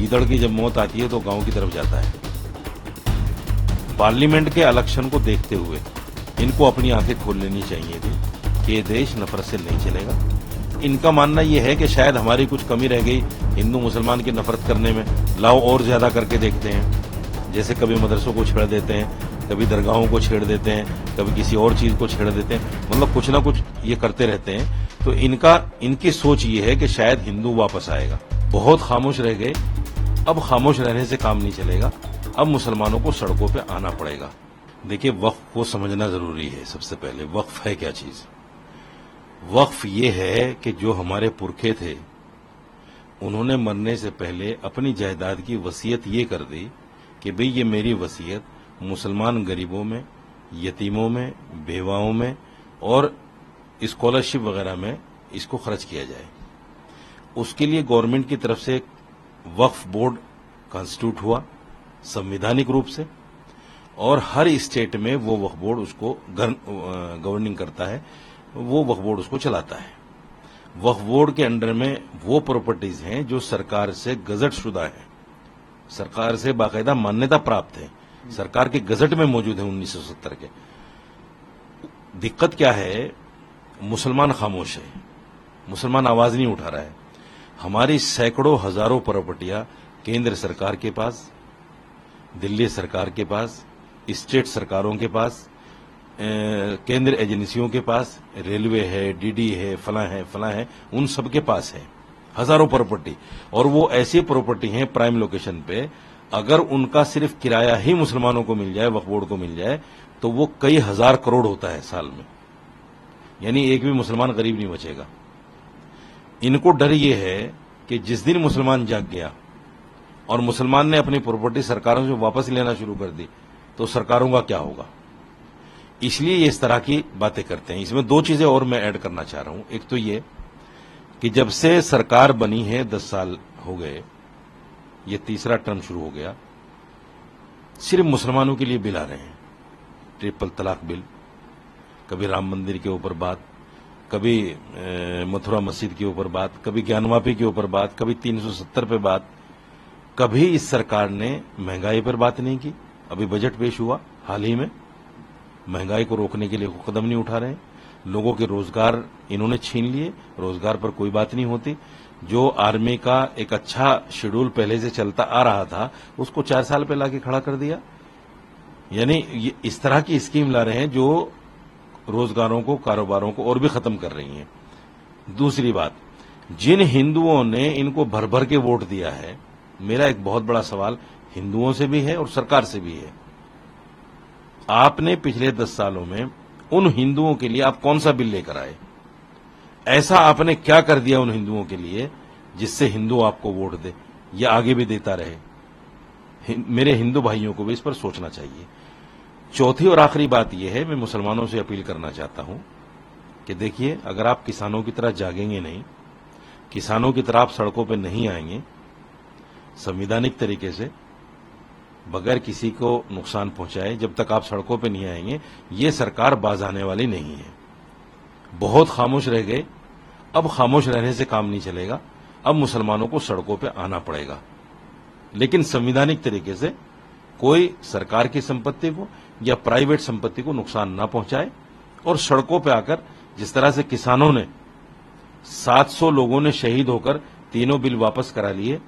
गीदड़ की जब मौत आती है तो गांव की तरफ जाता है। पार्लियामेंट के इलेक्शन को देखते हुए इनको अपनी आंखें खोल लेनी चाहिए थी कि ये देश नफरत से नहीं चलेगा। इनका मानना यह है कि शायद हमारी कुछ कमी रह गई हिंदू मुसलमान की नफरत करने में, लाओ और ज्यादा करके देखते हैं। जैसे कभी मदरसों को छेड़ देते हैं, कभी दरगाहों को छेड़ देते हैं, कभी किसी और चीज को छेड़ देते हैं, मतलब कुछ ना कुछ ये करते रहते हैं। तो इनकी सोच ये है कि शायद हिंदू वापस आएगा। बहुत खामोश रह गए, अब खामोश रहने से काम नहीं चलेगा, अब मुसलमानों को सड़कों पे आना पड़ेगा। देखिए, वक्फ को समझना जरूरी है। सबसे पहले वक्फ है क्या चीज? वक्फ ये है कि जो हमारे पुरखे थे उन्होंने मरने से पहले अपनी जायदाद की वसीयत ये कर दी कि भाई ये मेरी वसीयत मुसलमान गरीबों में, यतीमों में, बेवाओं में और स्कॉलरशिप वगैरह में इसको खर्च किया जाए। उसके लिए गवर्नमेंट की तरफ से एक वक्फ बोर्ड कॉन्स्टिट्यूट हुआ संवैधानिक रूप से, और हर स्टेट में वो वक्फ बोर्ड उसको गवर्निंग करता है, वो वक्फ बोर्ड उसको चलाता है। वक्फ बोर्ड के अंडर में वो प्रॉपर्टीज हैं जो सरकार से गजट शुदा है, सरकार से बाकायदा मान्यता प्राप्त है, सरकार के गजट में मौजूद है 1970 के। दिक्कत क्या है? मुसलमान खामोश है, मुसलमान आवाज नहीं उठा रहा है। हमारी सैकड़ों हजारों प्रॉपर्टियां केंद्र सरकार के पास, दिल्ली सरकार के पास, स्टेट सरकारों के पास, केंद्र एजेंसियों के पास, रेलवे है, डीडी है, फला है, उन सब के पास है हजारों प्रॉपर्टी। और वो ऐसी प्रॉपर्टी हैं प्राइम लोकेशन पे, अगर उनका सिर्फ किराया ही मुसलमानों को मिल जाए, वक्फ बोर्ड को मिल जाए, तो वो कई हजार करोड़ होता है साल में। यानी एक भी मुसलमान गरीब नहीं बचेगा। इनको डर ये है कि जिस दिन मुसलमान जाग गया और मुसलमान ने अपनी प्रॉपर्टी सरकारों से वापस लेना शुरू कर दी तो सरकारों का क्या होगा। इसलिए ये इस तरह की बातें करते हैं। इसमें दो चीजें और मैं ऐड करना चाह रहा हूं। एक तो ये कि जब से सरकार बनी है 10 साल हो गए, ये तीसरा टर्म शुरू हो गया, सिर्फ मुसलमानों के लिए बिल आ रहे हैं। ट्रिपल तलाक बिल, कभी राम मंदिर के ऊपर बात, कभी मथुरा मस्जिद के ऊपर बात, कभी ज्ञानवापी के ऊपर बात, कभी 370 पे बात। कभी इस सरकार ने महंगाई पर बात नहीं की। अभी बजट पेश हुआ हाल ही में, महंगाई को रोकने के लिए कदम नहीं उठा रहे। लोगों के रोजगार इन्होंने छीन लिए, रोजगार पर कोई बात नहीं होती। जो आर्मी का एक अच्छा शेड्यूल पहले से चलता आ रहा था उसको 4 साल पे लाके खड़ा कर दिया। यानी इस तरह की स्कीम ला रहे हैं जो रोजगारों को, कारोबारों को और भी खत्म कर रही हैं। दूसरी बात, जिन हिंदुओं ने इनको भर भर के वोट दिया है, मेरा एक बहुत बड़ा सवाल हिंदुओं से भी है और सरकार से भी है। आपने पिछले 10 सालों में उन हिंदुओं के लिए आप कौन सा बिल लेकर आए? ऐसा आपने क्या कर दिया उन हिंदुओं के लिए जिससे हिंदू आपको वोट दे या आगे भी देता रहे? मेरे हिंदू भाइयों को भी इस पर सोचना चाहिए। चौथी और आखिरी बात यह है, मैं मुसलमानों से अपील करना चाहता हूं कि देखिए, अगर आप किसानों की तरह जागेंगे नहीं, किसानों की तरह आप सड़कों पर नहीं आएंगे, संवैधानिक तरीके से बगैर किसी को नुकसान पहुंचाए जब तक आप सड़कों पे नहीं आएंगे, ये सरकार बाज आने वाली नहीं है। बहुत खामोश रह गए, अब खामोश रहने से काम नहीं चलेगा, अब मुसलमानों को सड़कों पे आना पड़ेगा। लेकिन संवैधानिक तरीके से कोई सरकार की संपत्ति को या प्राइवेट संपत्ति को नुकसान ना पहुंचाए, और सड़कों पे आकर जिस तरह से किसानों ने 700 लोगों ने शहीद होकर तीनों बिल वापस करा लिए,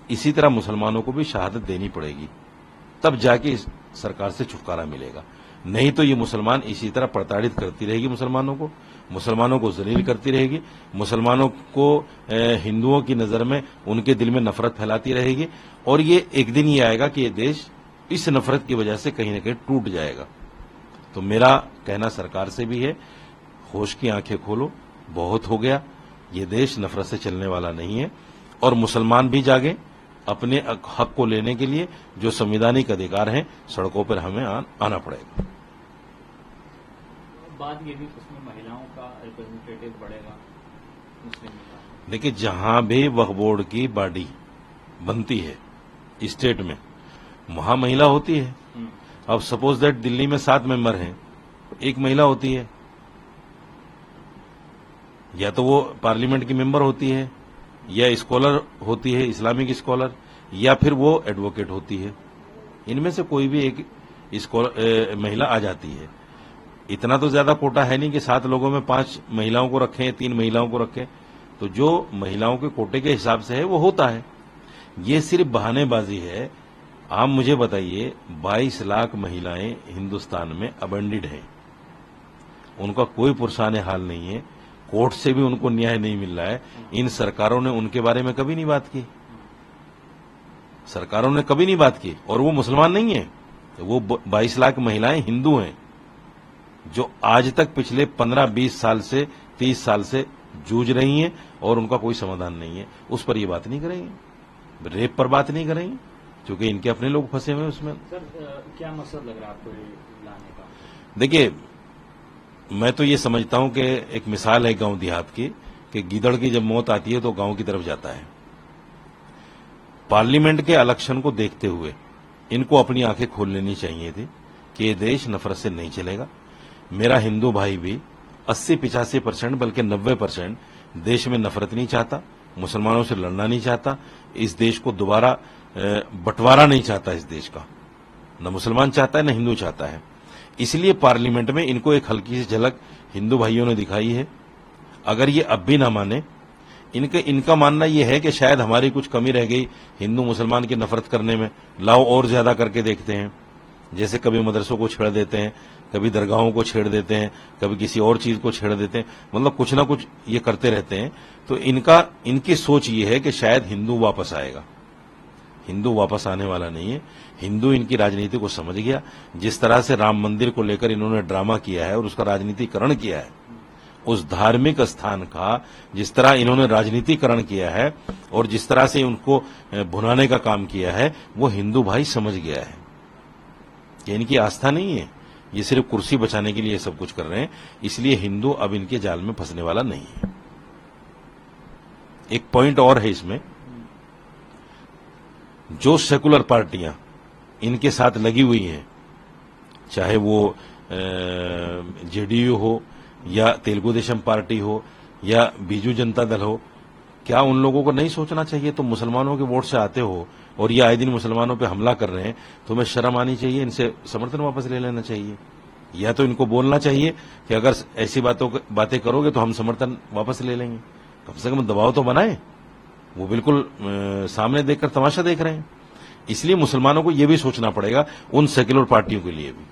इसी तरह मुसलमानों को भी शहादत देनी पड़ेगी, तब जाके इस सरकार से छुटकारा मिलेगा। नहीं तो ये मुसलमान इसी तरह प्रताड़ित करती रहेगी, मुसलमानों को जलील करती रहेगी, मुसलमानों को हिंदुओं की नजर में उनके दिल में नफरत फैलाती रहेगी, और ये एक दिन ये आएगा कि ये देश इस नफरत की वजह से कहीं न कहीं टूट जाएगा। तो मेरा कहना सरकार से भी है, होश की आंखें खोलो, बहुत हो गया, ये देश नफरत से चलने वाला नहीं है, और मुसलमान भी जागे अपने हक को लेने के लिए। जो संवैधानिक अधिकार हैं, सड़कों पर हमें आना पड़ेगा। बात ये भी, उसमें महिलाओं का रिप्रेजेंटेटिव बढ़ेगा मुस्लिम का। देखिए, जहां भी वक्फ बोर्ड की बॉडी बनती है स्टेट में, वहां महिला होती है। अब सपोज दैट दिल्ली में 7 मेंबर हैं, एक महिला होती है, या तो वो पार्लियामेंट की मेंबर होती है या स्कॉलर होती है, इस्लामिक स्कॉलर, या फिर वो एडवोकेट होती है। इनमें से कोई भी एक महिला आ जाती है। इतना तो ज्यादा कोटा है नहीं कि 7 लोगों में 5 महिलाओं को रखें, 3 महिलाओं को रखें। तो जो महिलाओं के कोटे के हिसाब से है वो होता है। ये सिर्फ बहानेबाजी है। आप मुझे बताइए, 22 लाख महिलाएं हिंदुस्तान में अबेंडेड हैं, उनका कोई पुरसाने हाल नहीं है, कोर्ट से भी उनको न्याय नहीं मिल रहा है। इन सरकारों ने उनके बारे में कभी नहीं बात की, सरकारों ने कभी नहीं बात की। और वो मुसलमान नहीं है, वो 22 लाख महिलाएं हिंदू हैं जो आज तक पिछले 15-20 साल से 30 साल से जूझ रही हैं और उनका कोई समाधान नहीं है। उस पर ये बात नहीं करेंगे, रेप पर बात नहीं करेंगे, क्योंकि इनके अपने लोग फंसे हुए हैं उसमें। सर क्या मकसद लग रहा है आपको ये लाने का? देखिए, मैं तो ये समझता हूं कि एक मिसाल है गांव देहात की कि गीदड़ की जब मौत आती है तो गांव की तरफ जाता है। पार्लियामेंट के इलेक्शन को देखते हुए इनको अपनी आंखें खोल लेनी चाहिए थी कि ये देश नफरत से नहीं चलेगा। मेरा हिंदू भाई भी 80-85% बल्कि 90% देश में नफरत नहीं चाहता, मुसलमानों से लड़ना नहीं चाहता, इस देश को दोबारा बंटवारा नहीं चाहता। इस देश का न मुसलमान चाहता है न हिंदू चाहता है। इसलिए पार्लियामेंट में इनको एक हल्की सी झलक हिंदू भाइयों ने दिखाई है। अगर ये अब भी ना माने, इनका मानना यह है कि शायद हमारी कुछ कमी रह गई हिंदू मुसलमान की नफरत करने में, लाओ और ज्यादा करके देखते हैं। जैसे कभी मदरसों को छेड़ देते हैं, कभी दरगाहों को छेड़ देते हैं, कभी किसी और चीज को छेड़ देते हैं, मतलब कुछ ना कुछ ये करते रहते हैं। तो इनकी सोच ये है कि शायद हिंदू वापस आएगा। हिंदू वापस आने वाला नहीं है। हिंदू इनकी राजनीति को समझ गया। जिस तरह से राम मंदिर को लेकर इन्होंने ड्रामा किया है और उसका राजनीतिकरण किया है, उस धार्मिक स्थान का जिस तरह इन्होंने राजनीतिकरण किया है और जिस तरह से उनको भुनाने का काम किया है, वो हिंदू भाई समझ गया है कि इनकी आस्था नहीं है, ये सिर्फ कुर्सी बचाने के लिए सब कुछ कर रहे हैं। इसलिए हिंदू अब इनके जाल में फंसने वाला नहीं है। एक पॉइंट और है इसमें, जो सेकुलर पार्टियां इनके साथ लगी हुई हैं, चाहे वो जेडीयू हो या तेलुगु देशम पार्टी हो या बीजू जनता दल हो, क्या उन लोगों को नहीं सोचना चाहिए? तो मुसलमानों के वोट से आते हो और ये आए दिन मुसलमानों पे हमला कर रहे हैं, तुम्हें शर्म आनी चाहिए, इनसे समर्थन वापस ले लेना चाहिए। या तो इनको बोलना चाहिए कि अगर ऐसी बातें करोगे तो हम समर्थन वापस ले लेंगे। कम से कम दबाव तो बनाए। वो बिल्कुल सामने देखकर तमाशा देख रहे हैं। इसलिए मुसलमानों को यह भी सोचना पड़ेगा, उन सेक्युलर पार्टियों के लिए भी।